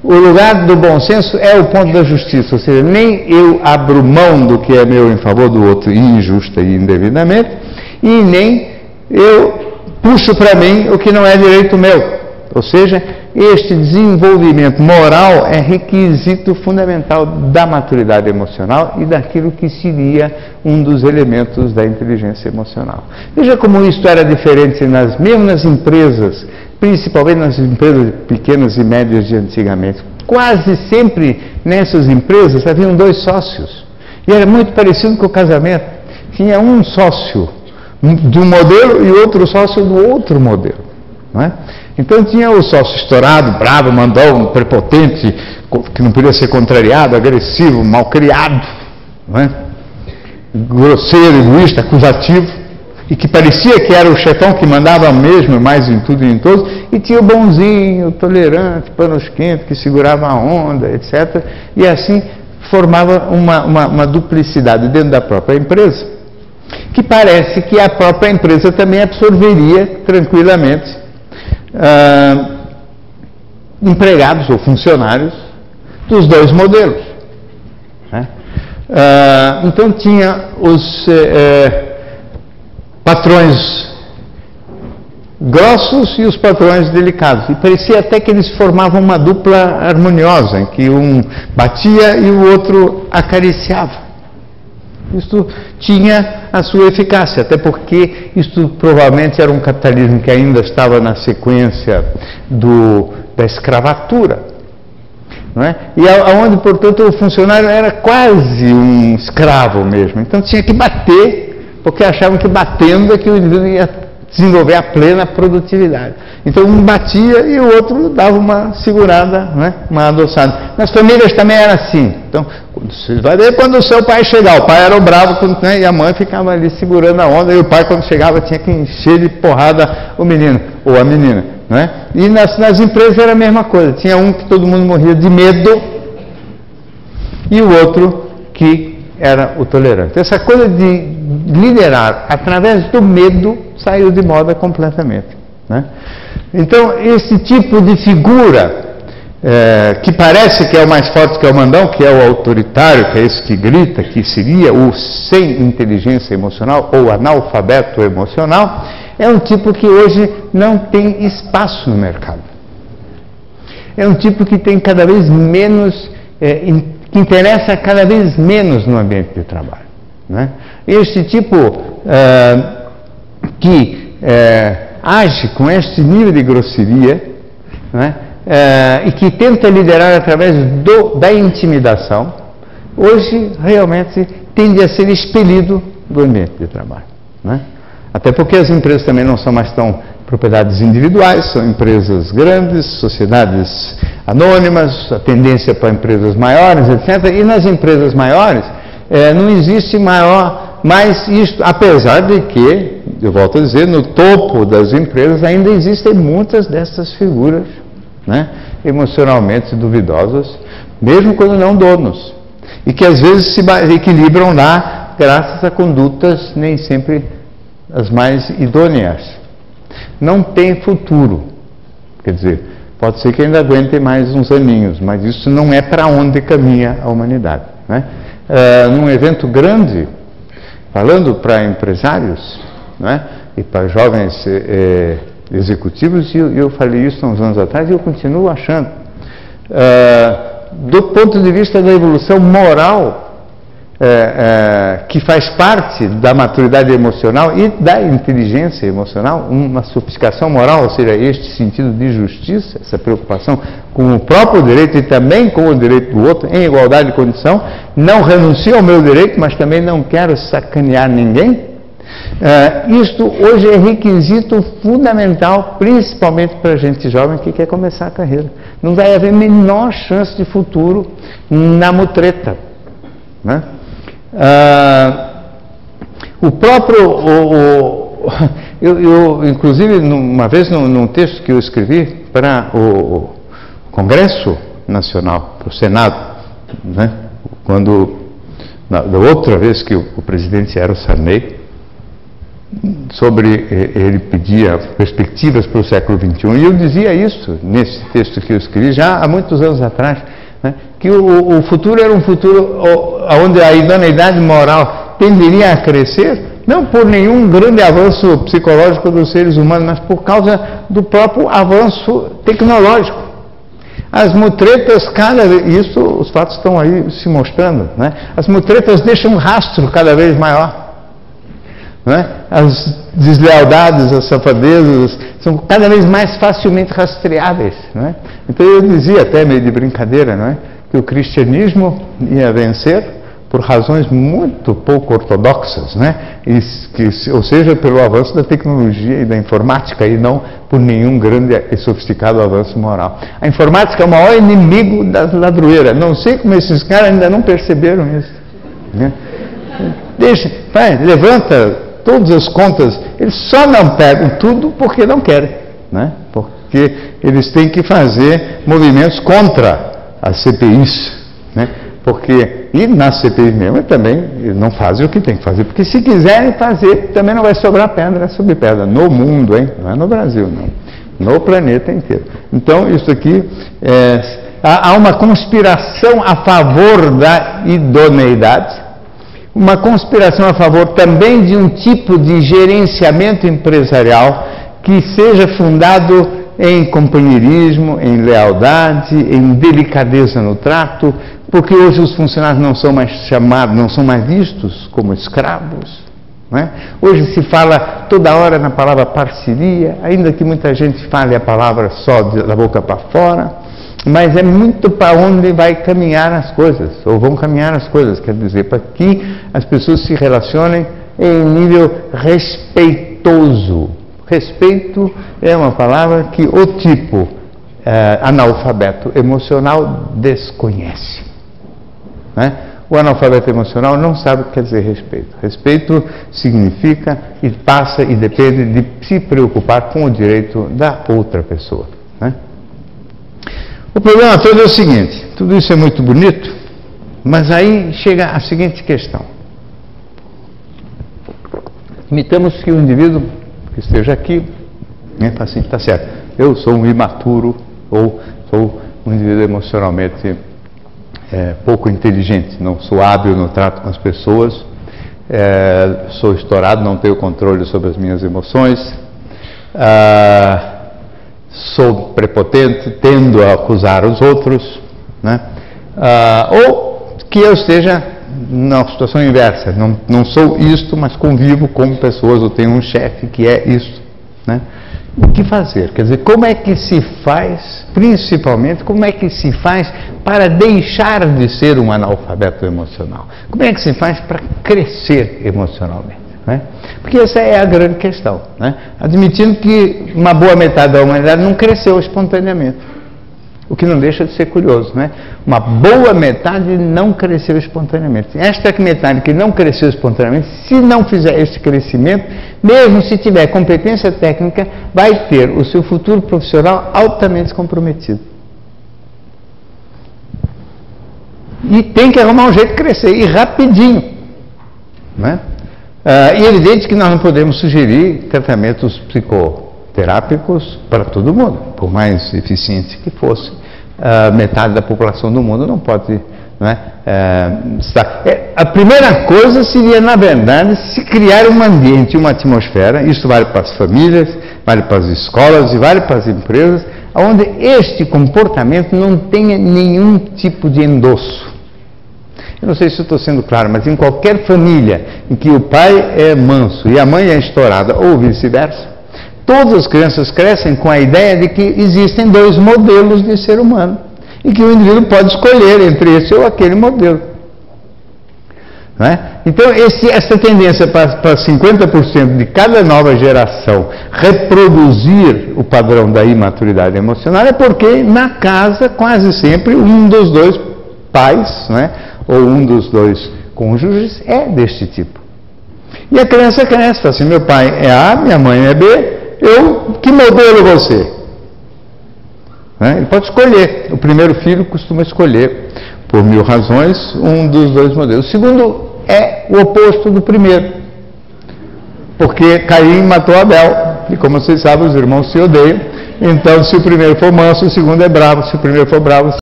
o lugar do bom senso é o ponto da justiça, ou seja, nem eu abro mão do que é meu em favor do outro injusta e indevidamente, e nem eu puxo para mim o que não é direito meu. Ou seja, este desenvolvimento moral é requisito fundamental da maturidade emocional e daquilo que seria um dos elementos da inteligência emocional. Veja como isto era diferente mesmo nas empresas, principalmente nas empresas pequenas e médias de antigamente. Quase sempre nessas empresas haviam dois sócios. E era muito parecido com o casamento. Tinha um sócio de um modelo e outro sócio do outro modelo. Não é? Então tinha o sócio estourado, bravo, mandão, prepotente, que não podia ser contrariado, agressivo, malcriado, não é? Grosseiro, egoísta, acusativo, e que parecia que era o chefão que mandava mesmo, mais em tudo e em todos, e tinha o bonzinho, tolerante, panos quentes, que segurava a onda, etc. E assim formava uma duplicidade dentro da própria empresa, que parece que a própria empresa também absorveria tranquilamente empregados ou funcionários dos dois modelos, né? Então tinha os patrões grossos e os patrões delicados, e parecia até que eles formavam uma dupla harmoniosa, em que um batia e o outro acariciava. Isto tinha a sua eficácia, até porque isto provavelmente era um capitalismo que ainda estava na sequência da escravatura, não é? E aonde, portanto, o funcionário era quase um escravo mesmo. Então tinha que bater, porque achavam que batendo é que o indivíduo ia desenvolver a plena produtividade. Então um batia e o outro dava uma segurada, né? Uma adoçada. Nas famílias também era assim. Então, você vai ver quando o seu pai chegar. O pai era o bravo, né? E a mãe ficava ali segurando a onda, e o pai, quando chegava, tinha que encher de porrada o menino ou a menina, né? E nas empresas era a mesma coisa. Tinha um que todo mundo morria de medo e o outro que era o tolerante. Essa coisa de liderar através do medo saiu de moda completamente, né? Então, esse tipo de figura que parece que é o mais forte, que é o mandão, que é o autoritário, que é esse que grita, que seria o sem inteligência emocional ou analfabeto emocional, é um tipo que hoje não tem espaço no mercado. É um tipo que tem cada vez menos, que interessa cada vez menos no ambiente de trabalho, né? Este tipo que age com este nível de grosseria, né? E que tenta liderar através da intimidação, hoje realmente tende a ser expelido do ambiente de trabalho, né? Até porque as empresas também não são mais tão propriedades individuais, são empresas grandes, sociedades anônimas, a tendência para empresas maiores, etc. E nas empresas maiores não existe mais isto, apesar de que, eu volto a dizer, no topo das empresas ainda existem muitas dessas figuras, né, emocionalmente duvidosas, mesmo quando não donos, e que às vezes se equilibram lá graças a condutas nem sempre as mais idôneas. Não tem futuro, quer dizer, pode ser que ainda aguente mais uns aninhos, mas isso não é para onde caminha a humanidade, né? Num evento grande, falando para empresários, né, e para jovens executivos, e eu falei isso há uns anos atrás e eu continuo achando, do ponto de vista da evolução moral, que faz parte da maturidade emocional e da inteligência emocional, uma sofisticação moral, ou seja, este sentido de justiça, essa preocupação com o próprio direito e também com o direito do outro, em igualdade de condição, não renuncio ao meu direito, mas também não quero sacanear ninguém. Isto hoje é requisito fundamental, principalmente para a gente jovem que quer começar a carreira. Não vai haver menor chance de futuro na mutreta, né? O próprio, eu inclusive uma vez num texto que eu escrevi para o Congresso Nacional, para o Senado, né, quando da outra vez que o presidente era o Sarney, ele pedia perspectivas para o século XXI, e eu dizia isso nesse texto que eu escrevi já há muitos anos atrás, né, que o futuro era um futuro onde a idoneidade moral tenderia a crescer, não por nenhum grande avanço psicológico dos seres humanos, mas por causa do próprio avanço tecnológico. As mutretas, isso os fatos estão aí se mostrando, né? As mutretas deixam um rastro cada vez maior. Né? As deslealdades, as safadezas são cada vez mais facilmente rastreáveis. Né? Então eu dizia, até meio de brincadeira, não é? Que o cristianismo ia vencer por razões muito pouco ortodoxas, né? Ou seja, pelo avanço da tecnologia e da informática, e não por nenhum grande e sofisticado avanço moral. A informática é o maior inimigo da ladroeira. Não sei como esses caras ainda não perceberam isso. Né? Levanta todas as contas, eles só não pegam tudo porque não querem, né? Porque eles têm que fazer movimentos contra as CPIs, né? E nas CPIs mesmo também não fazem o que tem que fazer, porque se quiserem fazer, também não vai sobrar pedra sobre pedra, no mundo, hein? Não é no Brasil, não, no planeta inteiro. Então, isso aqui, há uma conspiração a favor da idoneidade, uma conspiração a favor também de um tipo de gerenciamento empresarial que seja fundado em companheirismo, em lealdade, em delicadeza no trato, porque hoje os funcionários não são mais chamados, não são mais vistos como escravos. Não é? Hoje se fala toda hora na palavra parceria, ainda que muita gente fale a palavra só da boca para fora, mas é muito para onde vai caminhar as coisas, ou vão caminhar as coisas, quer dizer, para que as pessoas se relacionem em nível respeitoso. Respeito é uma palavra que o tipo analfabeto emocional desconhece. Né? O analfabeto emocional não sabe o que quer dizer respeito. Respeito significa e passa e depende de se preocupar com o direito da outra pessoa. Né? O problema todo é o seguinte: tudo isso é muito bonito, mas aí chega a seguinte questão. Admitamos que o indivíduo que esteja aqui, né, fala assim, tá certo, eu sou um imaturo, ou sou um indivíduo emocionalmente pouco inteligente, não sou hábil no trato com as pessoas, sou estourado, não tenho controle sobre as minhas emoções, sou prepotente, tendo a acusar os outros, né? Ou que eu esteja na situação inversa, não sou isto, mas convivo com pessoas, ou tenho um chefe que é isto, né? O que fazer? Quer dizer, como é que se faz, principalmente, como é que se faz para deixar de ser um analfabeto emocional? Como é que se faz para crescer emocionalmente? Né? Porque essa é a grande questão, né? Admitindo que uma boa metade da humanidade não cresceu espontaneamente, o que não deixa de ser curioso, né? Uma boa metade não cresceu espontaneamente. Esta metade que não cresceu espontaneamente, se não fizer esse crescimento, mesmo se tiver competência técnica, vai ter o seu futuro profissional altamente comprometido. E tem que arrumar um jeito de crescer, e rapidinho, né? E é evidente que nós não podemos sugerir tratamentos psicoterápicos para todo mundo, por mais eficiente que fosse. Metade da população do mundo não pode, né, estar. A primeira coisa seria, na verdade, se criar um ambiente, uma atmosfera, isso vale para as famílias, vale para as escolas e vale para as empresas, onde este comportamento não tenha nenhum tipo de endosso. Eu não sei se estou sendo claro, mas em qualquer família em que o pai é manso e a mãe é estourada, ou vice-versa, todas as crianças crescem com a ideia de que existem dois modelos de ser humano e que o indivíduo pode escolher entre esse ou aquele modelo. Não é? Então, essa tendência para 50% de cada nova geração reproduzir o padrão da imaturidade emocional é porque na casa, quase sempre, um dos dois pais, não é? Ou um dos dois cônjuges é deste tipo. E a criança cresce, fala assim, meu pai é A, minha mãe é B, que modelo você? Né? Ele pode escolher. O primeiro filho costuma escolher, por 1000 razões, um dos dois modelos. O segundo é o oposto do primeiro. porque Caim matou Abel. E como vocês sabem, os irmãos se odeiam. Então, se o primeiro for manso, o segundo é bravo. Se o primeiro for bravo,